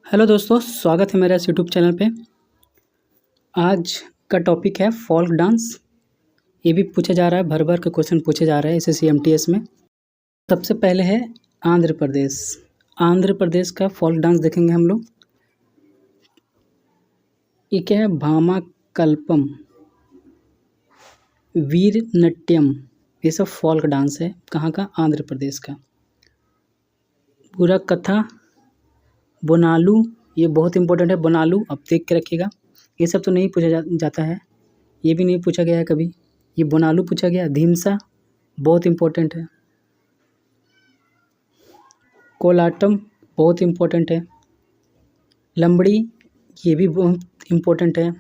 Hello दोस्तों, स्वागत है मेरे इस यूट्यूब चैनल पे। आज का टॉपिक है फोल्क डांस। ये भी पूछा जा रहा है, भर भर के क्वेश्चन पूछे जा रहे हैं एसएससी एमटीएस में। सबसे पहले है आंध्र प्रदेश। आंध्र प्रदेश का फोल्क डांस देखेंगे हम लोग। ये क्या है? भामा कल्पम, वीर नट्यम, ये सब फोल्क डांस है। कहाँ का? आंध्र प्रदेश का। पूरा कथा, बोनालू, ये बहुत इंपॉर्टेंट है। बोनालू अब देख के रखिएगा। ये सब तो नहीं पूछा जाता है, ये भी नहीं पूछा गया है कभी। ये बोनालू पूछा गया। धीमसा बहुत इंपॉर्टेंट है। कोलाटम बहुत इंपॉर्टेंट है। लंबड़ी ये भी बहुत इंपॉर्टेंट है।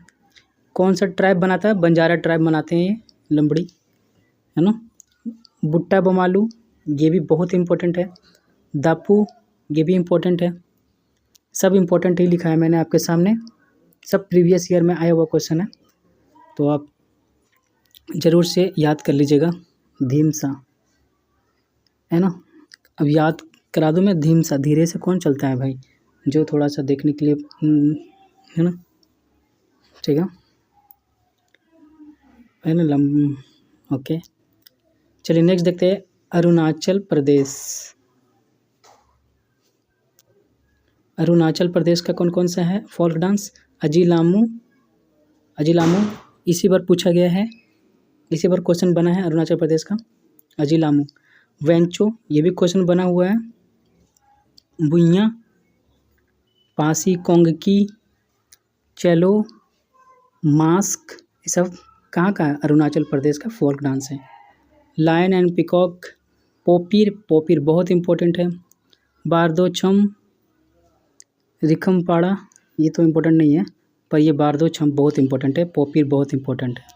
कौन सा ट्राइब बनाता है? बंजारा ट्राइब बनाते हैं ये लंबड़ी, है ना। बुट्टा बोमालू ये भी बहुत इंपॉर्टेंट है। दापू ये भी इंपॉर्टेंट है। सब इंपॉर्टेंट ही लिखा है मैंने आपके सामने। सब प्रीवियस ईयर में आया हुआ क्वेश्चन है, तो आप ज़रूर से याद कर लीजिएगा। धीमसा, है ना। अब याद करा दूँ मैं। धीमसा, धीरे से कौन चलता है भाई? जो थोड़ा सा देखने के लिए, है ना, ठीक है ना। ओके, चलिए नेक्स्ट देखते हैं। अरुणाचल प्रदेश। अरुणाचल प्रदेश का कौन कौन सा है फोल्क डांस? अजीलामू, अजीलामू इसी बार पूछा गया है, इसी बार क्वेश्चन बना है अरुणाचल प्रदेश का। अजीलामू। वेंचो ये भी क्वेश्चन बना हुआ है। बुइया, पासी कोंगकी, चलो, मास्क, ये सब कहाँ का है? अरुणाचल प्रदेश का फोल्क डांस है। Lion and peacock, Popir, Popir बहुत इंपॉर्टेंट है। बारदो छम, रिखमपाड़ा ये तो इम्पोर्टेंट नहीं है, पर ये बारदो छम बहुत इंपॉर्टेंट है। पोपीर बहुत इंपॉर्टेंट है।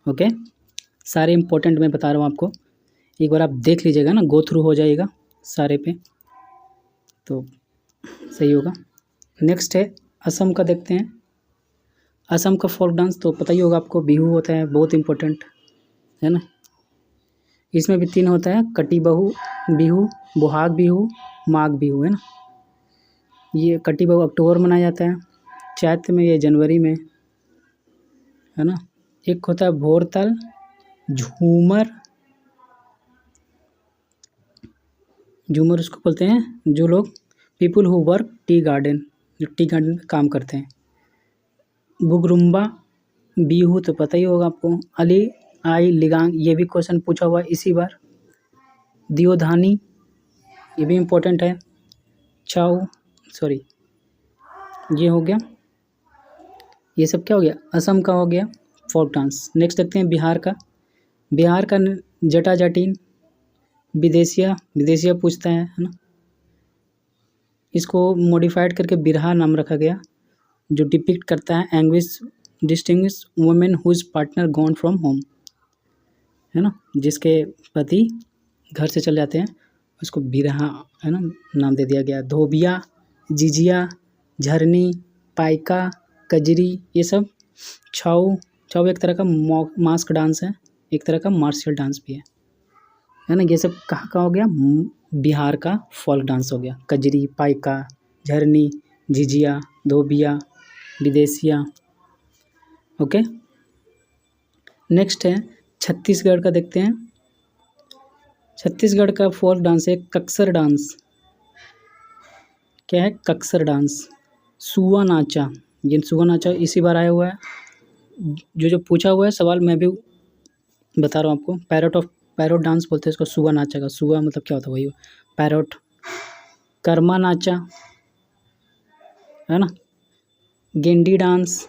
ओके, सारे इंपॉर्टेंट मैं बता रहा हूँ आपको। एक बार आप देख लीजिएगा ना, गो थ्रू हो जाएगा सारे पे, तो सही होगा। नेक्स्ट है असम का, देखते हैं। असम का फोल्क डांस तो पता ही होगा आपको, बिहू होता है, बहुत इम्पोर्टेंट है ना। इसमें भी 3 होता है, कटी बहू बिहू, बोहाग बिहू, माघ बिहू, है ना। ये कटी बहू अक्टूबर में मनाया जाता है, चैत्र में, ये जनवरी में, है ना। एक होता है भोरताल, झूमर, झूमर उसको बोलते हैं जो लोग people who work tea garden, जो टी गार्डन में काम करते हैं। बुगरुम्बा बिहू तो पता ही होगा आपको। अली आई लिगांग ये भी क्वेश्चन पूछा हुआ है इसी बार। दियोधानी ये भी इम्पोर्टेंट है। चाओ, सॉरी, ये हो गया। ये सब क्या हो गया? असम का हो गया फोल्क डांस। नेक्स्ट देखते हैं बिहार का। बिहार का जटा जटिन, विदेशिया, विदेशिया पूछता है ना। इसको मॉडिफाइड करके बिरहा नाम रखा गया, जो डिपिक्ट करता है anguish distinguish women whose partner gone from home, है ना। जिसके पति घर से चले जाते हैं, उसको बिरहा, है ना, नाम दे दिया गया। धोबिया, जिजिया, झरनी, पाइका, कजरी, ये सब। छाऊ, छाऊ एक तरह का मास्क डांस है, एक तरह का मार्शल डांस भी है ना। ये सब कहाँ का हो गया? बिहार का फोल्क डांस हो गया। कजरी, पाइका, झरनी, झिझिया, धोबिया, विदेशिया। ओके, नेक्स्ट है छत्तीसगढ़ का, देखते हैं। छत्तीसगढ़ का फोल्क डांस है कक्सर डांस। क्या है? कक्सर डांस। सुआ नाचा, ये सुआ नाचा इसी बार आया हुआ है। जो पूछा हुआ है सवाल मैं भी बता रहा हूँ आपको। पैरोट डांस बोलते हैं इसको, सुआ नाचा का। सुआ मतलब क्या होता है? वही पैरोट। कर्मा नाचा, है ना। गेंडी डांस,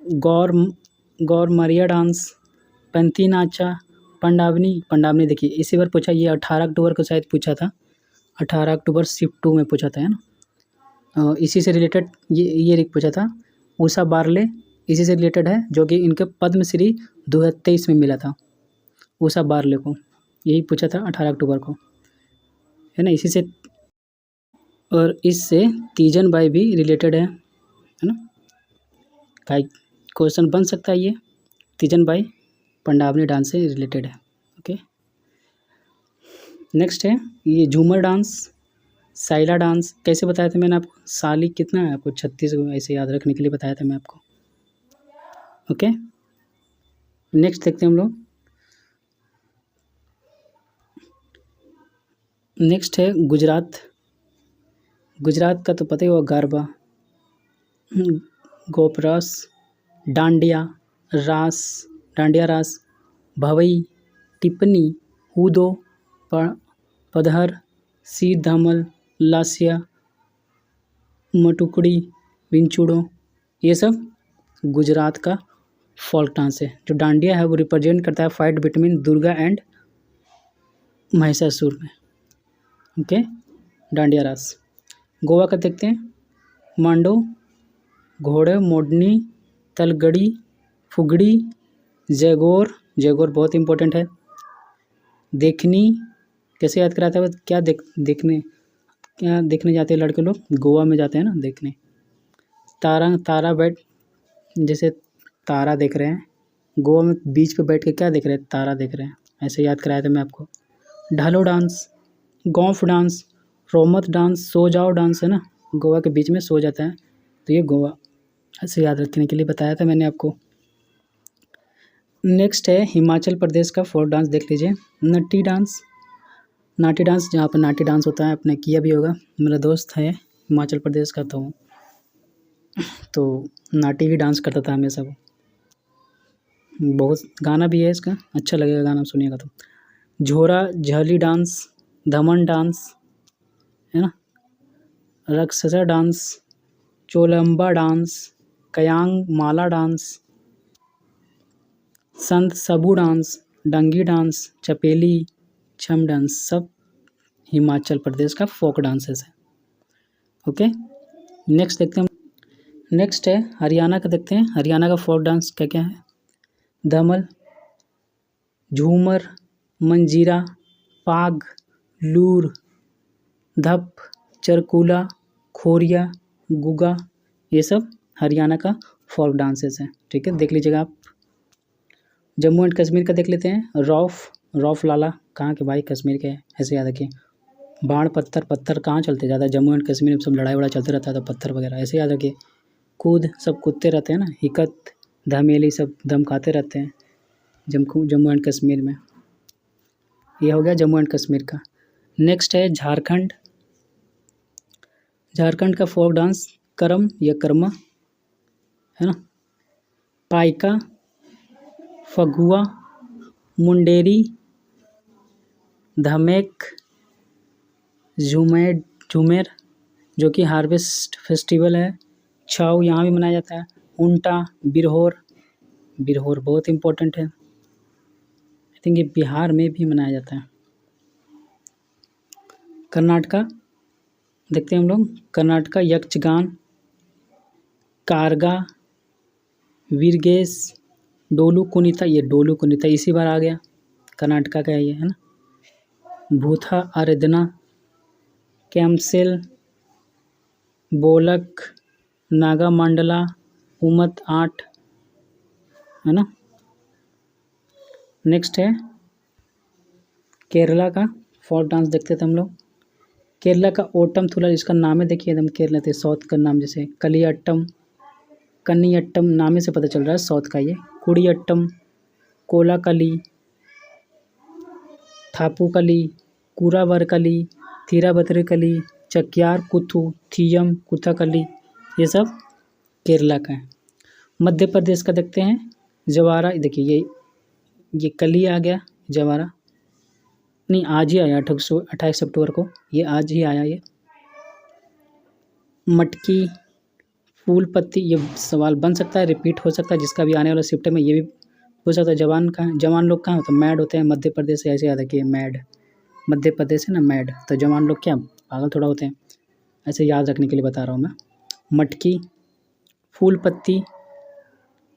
गौर मरिया डांस, पंती नाचा, पंडावनी। पंडावनी देखिए इसी बार पूछा, ये 18 अक्टूबर को शायद पूछा था। 18 अक्टूबर शिफ्ट 2 में पूछा था, है ना। इसी से रिलेटेड ये पूछा था। उषा बारले इसी से रिलेटेड है, जो कि इनके पद्मश्री 2023 में मिला था उषा बारले को। यही पूछा था 18 अक्टूबर को, है ना। इसी से, और इससे तीजन बाई भी रिलेटेड है ना। क्वेश्चन बन सकता है ये। तीजन बाई पंडावनी डांस से रिलेटेड है। ओके, नेक्स्ट है ये झूमर डांस। साइला डांस कैसे बताया था मैंने आपको, साली कितना है आपको 36 ऐसे याद रखने के लिए बताया था मैं आपको। ओके, नेक्स्ट देखते हैं हम लोग। नेक्स्ट है गुजरात। गुजरात का तो पता ही होगा, गरबा, गोपरास, डांडिया रास, डांडिया रास, भवई, टिप्पणी, हूदो, पदहर, सीर धमल, लासिया, मटुकड़ी, विंचुड़ो, ये सब गुजरात का फोल्क डांस है। जो डांडिया है वो रिप्रेजेंट करता है fight between Durga and Mahishasur में। ओके, डांडिया रास। गोवा का देखते हैं, मांडो, घोड़े, मोडनी, तलगड़ी, फुगड़ी, जयगोर, जयगोर बहुत इंपॉर्टेंट है। देखनी, कैसे याद कराता है, क्या देखने जाते हैं लड़के लोग, गोवा में जाते हैं ना देखने। तारा बैठ, जैसे तारा देख रहे हैं, गोवा में बीच पे बैठ के क्या देख रहे हैं, तारा देख रहे हैं, ऐसे याद कराया था मैं आपको। ढालो डांस, गौफ डांस, रोमत डांस, सो जाओ डांस है ना, गोवा के बीच में सो जाता है, तो ये गोवा ऐसे याद रखने के लिए बताया था मैंने आपको। नेक्स्ट है हिमाचल प्रदेश का फोक डांस, देख लीजिए, नट्टी डांस। नाटी डांस, जहाँ पर नाटी डांस होता है, आपने किया भी होगा, मेरा दोस्त है हिमाचल प्रदेश का, तो नाटी ही डांस करता था हमेशा वो। बहुत गाना भी है इसका, अच्छा लगेगा गाना सुनिएगा तो। झोरा झली डांस, धमन डांस है ना, रक्षसा डांस, चोलम्बा डांस, कयांग माला डांस, संत सबू डांस, डंगी डांस, चपेली, छम डांस, सब हिमाचल प्रदेश का फोक डांसेस है। ओके, नेक्स्ट देखते हैं। नेक्स्ट है हरियाणा का, देखते हैं हरियाणा का फोक डांस क्या क्या है। धमल, झूमर, मंजीरा, पाग, लूर, धप, चरकूला, खोरिया, गुगा, ये सब हरियाणा का फोक डांसेस हैं। ठीक है, देख लीजिएगा आप। जम्मू एंड कश्मीर का देख लेते हैं। रौफ लाला कहाँ के भाई, कश्मीर के, ऐसे याद रखिए। बाण पत्थर कहाँ चलते ज़्यादा, जम्मू एंड कश्मीर में सब लड़ाई वड़ाई चलते रहता है, तो पत्थर वगैरह ऐसे याद रखिए। कूद, सब कूदते रहते हैं ना। हिकत, धमेली, सब धमकाते रहते हैं जम्मू एंड कश्मीर में। ये हो गया जम्मू एंड कश्मीर का। नेक्स्ट है झारखंड। झारखंड का फोक डांस करम या कर्मा है ना, पाइका, फगुआ, मुंडेरी, धमेक, झूमेर जो कि हार्वेस्ट फेस्टिवल है। छाव यहाँ भी मनाया जाता है। उल्टा, बिरहोर बहुत इम्पोर्टेंट है, आई थिंक ये बिहार में भी मनाया जाता है। कर्नाटका देखते हैं हम लोग। कर्नाटका यक्षगान, कारगा, वीरगेस, डोलू कुनीता, ये डोलू कुनीता इसी बार आ गया, कर्नाटका का ये है ना। भूथा आराधना, कैम्पसेल, बोलक, नागा मंडला, उमत 8 है ना। नेक्स्ट है केरला का फोक डांस, देखते थे हम लोग। केरला का ओटम थुला, इसका नाम है देखिए एकदम केरला थे, साउथ का नाम, जैसे कलियट्टम, कन्नीयट्टम, नाम से पता चल रहा है साउथ का ये। कुड़ियट्टम, कोलाकली, थापुकली, कुरावरकली, थिराबत्रकली, चक्यार कुथु, थियम, कुथाकली, ये सब केरला का है। मध्य प्रदेश का देखते हैं। जवारा, देखिए ये कल ही आ गया जवारा, नहीं आज ही आया, 28 अक्टूबर को, ये आज ही आया ये। मटकी, फूल पत्ती, ये सवाल बन सकता है, रिपीट हो सकता है, जिसका भी आने वाला शिफ्ट में ये भी हो सकता है। जवान लोग कहाँ होते हैं, मैड होते हैं मध्य प्रदेश से, ऐसे याद रखिए मैड, मध्य प्रदेश है ना मैड, तो जवान लोग क्या पागल थोड़ा होते हैं, ऐसे याद रखने के लिए बता रहा हूँ मैं। मटकी, फूल पत्ती,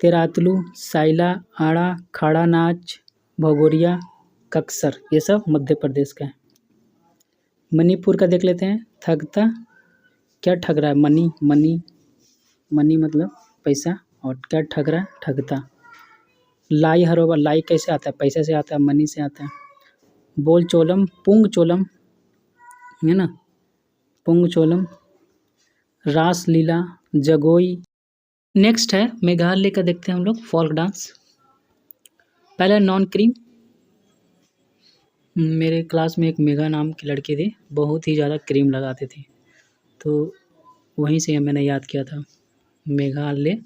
तेरातलू, साइला, आड़ा, खाड़ा नाच, भगोरिया, कक्सर, ये सब मध्य प्रदेश का है। मणिपुर का देख लेते हैं। ठगता, क्या ठग रहा है, मनी मतलब पैसा, और क्या ठग रहा है, ठगता। लाई हरोबा, लाई कैसे आता है, पैसे से आता है, मनी से आता है। बोल चोलम, पुंग चोलम है ना, पुंगचोलम, रासलीला, जगोई। नेक्स्ट है मेघालय का, देखते हैं हम लोग फोल्क डांस। पहला नॉन क्रीम। मेरे क्लास में एक मेघा नाम की लड़की थी, बहुत ही ज़्यादा क्रीम लगाते थे, तो वहीं से मैंने याद किया था मेघालय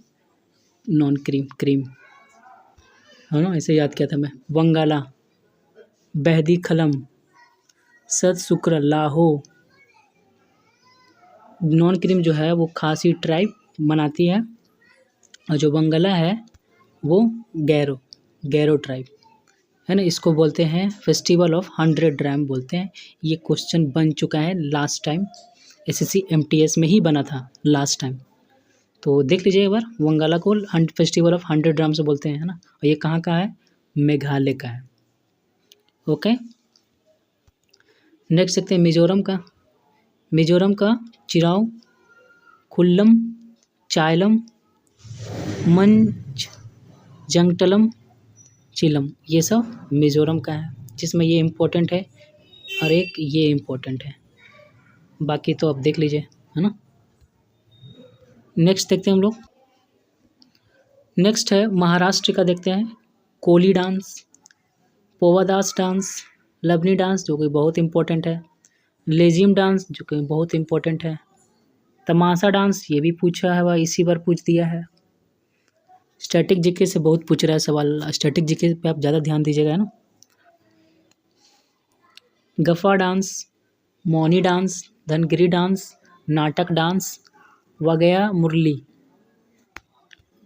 नॉन क्रीम, क्रीम है ना, ऐसे याद किया था मैं। वंगाला, बहदी खलम, सत शुक्र, लाहो। नॉन क्रीम जो है वो खासी ट्राइब मनाती है, और जो वंगला है वो गैरो ट्राइब है ना। इसको बोलते हैं फेस्टिवल ऑफ 100 ड्राम बोलते हैं। ये क्वेश्चन बन चुका है लास्ट टाइम, एसएससी एमटीएस में ही बना था लास्ट टाइम, तो देख लीजिए एक बार। वंगाला को फेस्टिवल ऑफ 100 ड्राम से बोलते हैं, है ना। और ये कहाँ का है? मेघालय का है। ओके, नेक्स्ट देखते हैं मिजोरम का। मिजोरम का चिराव, खुल्लम, चायलम, मंच, जंगटलम, चिलम, ये सब मिजोरम का है, जिसमें ये इम्पोर्टेंट है और एक ये इम्पोर्टेंट है, बाकी तो आप देख लीजिए, है ना। नेक्स्ट देखते हैं हम लोग। नेक्स्ट है महाराष्ट्र का, देखते हैं कोली डांस, पोवादास डांस, लवनी डांस जो कि बहुत इम्पोर्टेंट है, लेजिम डांस जो कि बहुत इम्पोर्टेंट है, तमाशा डांस ये भी पूछा है वह इसी बार पूछ दिया है। स्टैटिक जीके से बहुत पूछ रहा है सवाल, स्टैटिक जीके पे आप ज़्यादा ध्यान दीजिएगा, है ना। गफा डांस, मौनी डांस, धनगिरी डांस, नाटक डांस, वगैया मुरली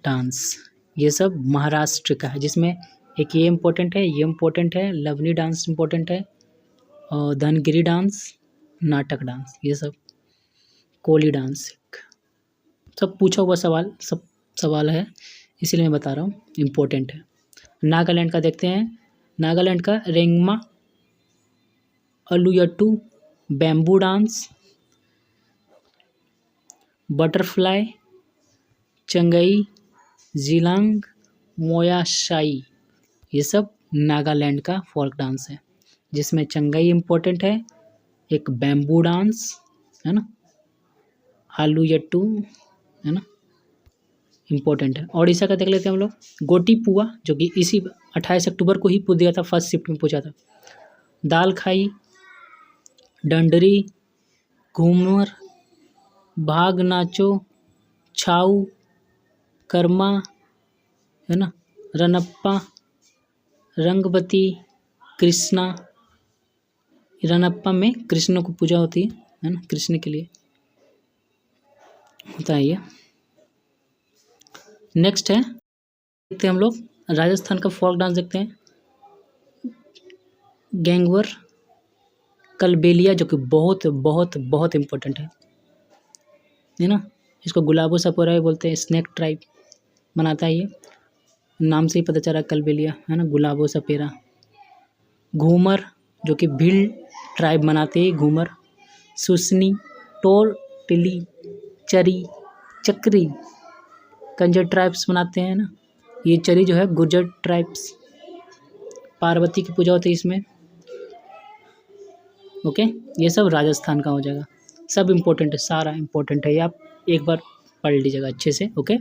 डांस, ये सब महाराष्ट्र का है, जिसमें एक ये इम्पोर्टेंट है, ये इम्पोर्टेंट है, लवनी डांस इम्पोर्टेंट है, और धनगिरी डांस, नाटक डांस, ये सब, कोली डांस, सब पूछा हुआ सवाल, सब सवाल है, इसीलिए मैं बता रहा हूँ, इम्पोर्टेंट है। नागालैंड का देखते हैं। नागालैंड का रेंगमा, अलुयट्टू, बैम्बू डांस, बटरफ्लाई, चंगई, जिलांग, मोयाशाई, ये सब नागालैंड का फोल्क डांस है, जिसमें चंगई इम्पोर्टेंट है, एक बैम्बू डांस है ना, आलूयट्टू है ना, इम्पोर्टेंट है। ओडिशा का देख लेते हैं हम लोग। गोटी पुआ जो कि इसी 28 अक्टूबर को ही पूछ दिया था, फर्स्ट शिफ्ट में पूछा था। दाल खाई, डंडरी, घूमर, भाग नाचो, छाऊ, कर्मा है ना, रनप्पा, रंगबती, कृष्णा। रनप्पा में कृष्ण को पूजा होती है ना, कृष्ण के लिए होता है ये। नेक्स्ट है, देखते हैं हम लोग राजस्थान का फोल्क डांस, देखते हैं गैंगवर, कलबेलिया जो कि बहुत बहुत बहुत इम्पोर्टेंट है ना। इसको गुलाबो सपोरा भी बोलते हैं, स्नेक ट्राइब मनाता है, ये नाम से ही पता चला कलबेलिया है ना, गुलाबो सपेरा। घूमर जो कि भील ट्राइब मनाते हैं घूमर। सुसनी, टोर, टिली, चरी, चक्री, कंजर ट्राइब्स मनाते हैं ना। ये चरी जो है गुर्जर ट्राइब्स, पार्वती की पूजा होती है इसमें। ओके, ये सब राजस्थान का हो जाएगा, सब इम्पोर्टेंट है, सारा इम्पोर्टेंट है, ये आप एक बार पढ़ लीजिएगा अच्छे से। ओके,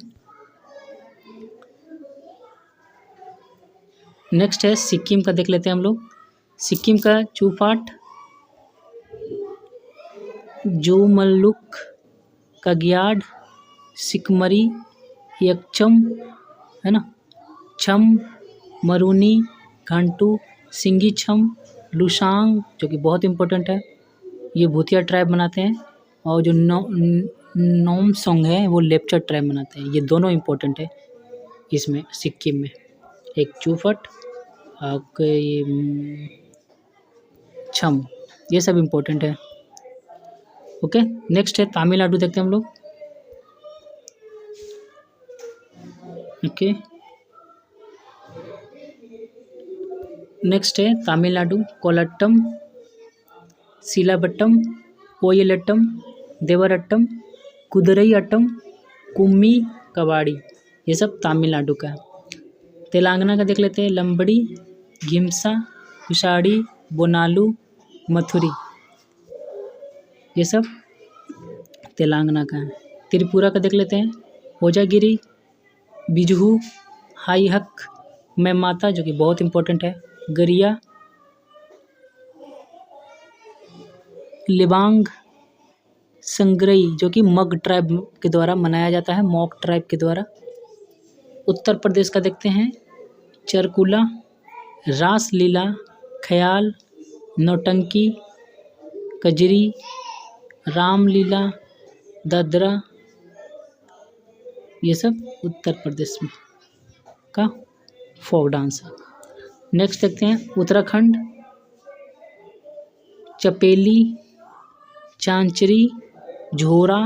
नेक्स्ट है सिक्किम का, देख लेते हैं हम लोग। सिक्किम का चूफाट, जोमल्लुक, कग्याड, सिकमरी, यक्षम है ना, छम, मरूनी, घंटू, सिंगी छम, लुसांग जो कि बहुत इम्पोर्टेंट है, ये भूतिया ट्राइब मनाते हैं। और जो नोम सोंग है वो लेप्चा ट्राइब मनाते हैं, ये दोनों इम्पोर्टेंट है इसमें सिक्किम में। एक चूफट, आपके ये छम, ये सब इम्पोर्टेंट है। ओके, नेक्स्ट है तमिलनाडु, देखते हैं हम लोग। ओके, नेक्स्ट है तमिलनाडु, कोलट्टम, सिलाबट्टम, ओयलट्टम, देवरट्टम, कुदरई अट्टम, कुम्मी, कबाड़ी, ये सब तमिलनाडु का है। तेलंगाना का देख लेते हैं। लंबड़ी, घिमसा, कुशाड़ी, बोनालू, मथुरी, ये सब तेलंगाना का है। त्रिपुरा का देख लेते हैं, होजागिरी, बिजहू, हाई हक, मैं माता जो कि बहुत इंपॉर्टेंट है, गरिया, लिबांग, संग्रई जो कि मग ट्राइब के द्वारा मनाया जाता है, मॉक ट्राइब के द्वारा। उत्तर प्रदेश का देखते हैं, चरकुला, रास लीला, ख्याल, नौटंकी, कजरी, रामलीला, दादरा, ये सब उत्तर प्रदेश में का फोक डांस है। नेक्स्ट देखते हैं उत्तराखंड, चपेली, चांचरी, झोरा,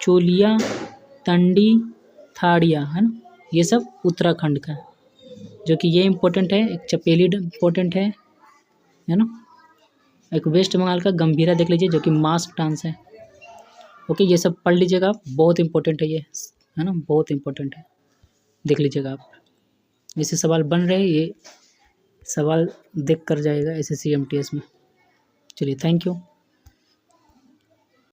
चोलिया, तंडी, थाड़िया, है ना, ये सब उत्तराखंड का है, जो कि ये इम्पोर्टेंट है। एक चपेली इम्पोर्टेंट है ना। एक वेस्ट बंगाल का गंभीरा देख लीजिए जो कि मास्क डांस है। ओके, ये सब पढ़ लीजिएगा आप, बहुत इंपॉर्टेंट है ये, है ना, बहुत इंपॉर्टेंट है, देख लीजिएगा आप। ऐसे सवाल बन रहे हैं, ये सवाल देख कर जाएगा SSC MTS में। चलिए, थैंक यू।